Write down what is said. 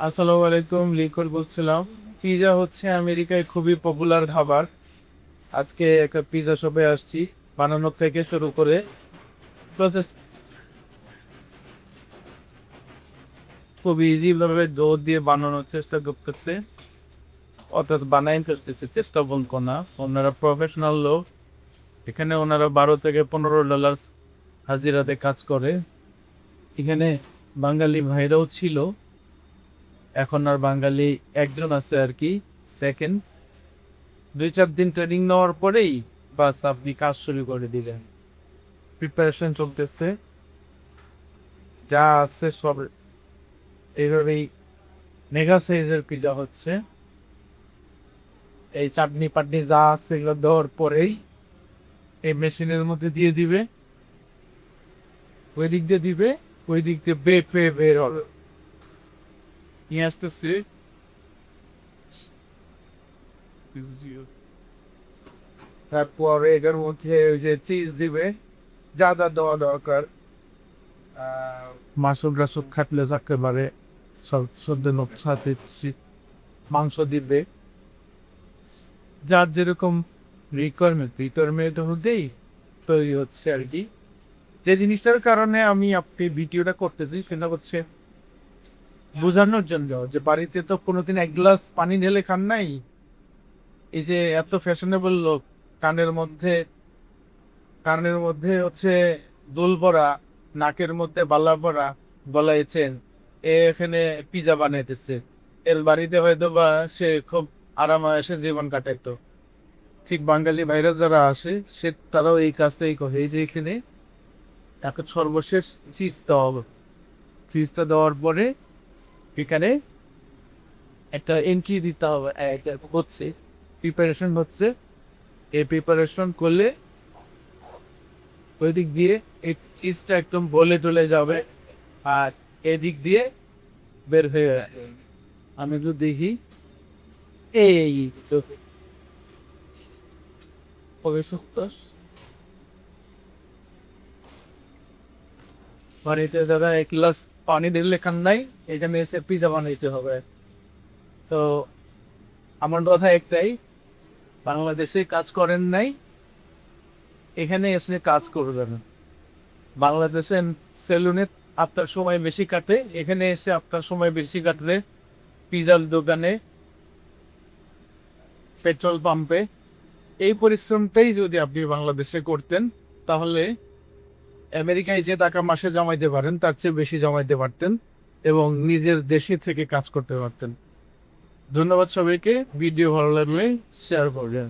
আসসালামু আলাইকুম, লিকন বলছিলাম। পিৎজা হচ্ছে আমেরিকায় খুবই পপুলার খাবার। আজকে একটা পিৎজা শপে আসছি। বানানোর থেকে শুরু করে প্রসেস খুবই ইজি ভাবে ডো দিয়ে বানানোর চেষ্টা করতেছে। অথচ বানাই ফেলতেছে, চেষ্টা বলবো না, ওনারা প্রফেশনাল লোক। এখানে ওনারা $12 থেকে $15 হাজিরাতে কাজ করে। এখানে বাঙালি ভাইরাও ছিল, এখন আর বাঙালি একজন আছে আর কি। দেখেন, 2-4 দিন ট্রেনিং নেওয়ার পরেই বাস আপনি কাজ শুরু করে দিলেন। প্রিপারেশন চলতেছে, যা আছে সব এইভাবেই মেগা সাইজের পিজা হচ্ছে। এই চাটনি পাটনি যা আছে এগুলো দেওয়ার পরেই এই মেশিনের মধ্যে দিয়ে দিবে, ওই দিক দিয়ে দিবে, ওই দিক দিয়ে বের হবে। নিয়ে আসতেছি। তারপরে এটার মধ্যে ওই যে চিজ দিবে, যা যা দেওয়া দরকার। মাসুল রাসুল খাটলে একেবারে সব সদ্য সাথে মাংস দিবে, যার যেরকম রিকোয়ারমেন্ট অনুযায়ী তৈরি হচ্ছে আর কি। যে জিনিসটার কারণে আমি আপনি ভিডিওটা করতেছি সেটা হচ্ছে বোঝানোর জন্য যে বাড়িতে তো কোনোদিন এক গ্লাস পানি ঢেলে খান নাই। এই যে এত ফ্যাশনেবল লোক, কানের মধ্যে কানের মধ্যে হচ্ছে দুল পরা, নাকের মধ্যে বালা পরা, গলায় চেন, এখানে পিজা বানাইতেছে। এর বাড়িতে হয়তো বা সে খুব আরামায়েশে জীবন কাটাইতো। ঠিক বাঙালি ভাইরা যারা আসে তারাও এই কাজটাই করে। এই যে এখানে তাকে সর্বশেষ চিজ দেওয়া হবে। চিজটা দেওয়ার পরে এখানে একটা এন্ট্রি দিতে হবে, এটা হচ্ছে প্রিপারেশন হচ্ছে। এই প্রিপারেশন করলে ওই দিক দিয়ে এই চিজটা একদম বলে টলে যাবে, আর এদিক দিয়ে বের হয়ে যাবে। আমি একটু দেখি, এই তো পরিশুক্তস বাড়িতে দাদা 1 গ্লাস পানি ঢেলে খান নাই, এই জন্য এসে পিজা বানাইতে হবে। তো আমার কথা একটাই, বাংলাদেশে কাজ করেন নাই, এখানে এসে কাজ করবেন। বাংলাদেশের সেলুনে আপনার সময় বেশি কাটে, এখানে এসে আপনার সময় বেশি কাটলে পিজার দোকানে, পেট্রোল পাম্পে, এই পরিশ্রমটাই যদি আপনি বাংলাদেশে করতেন তাহলে আমেরিকায় যে টাকা মাসে জমাইতে পারেন তার চেয়ে বেশি জমাইতে পারতেন এবং নিজের দেশে থেকে কাজ করতে পারতেন। ধন্যবাদ সবাইকে। ভিডিও ভালো লাগলে শেয়ার করবেন।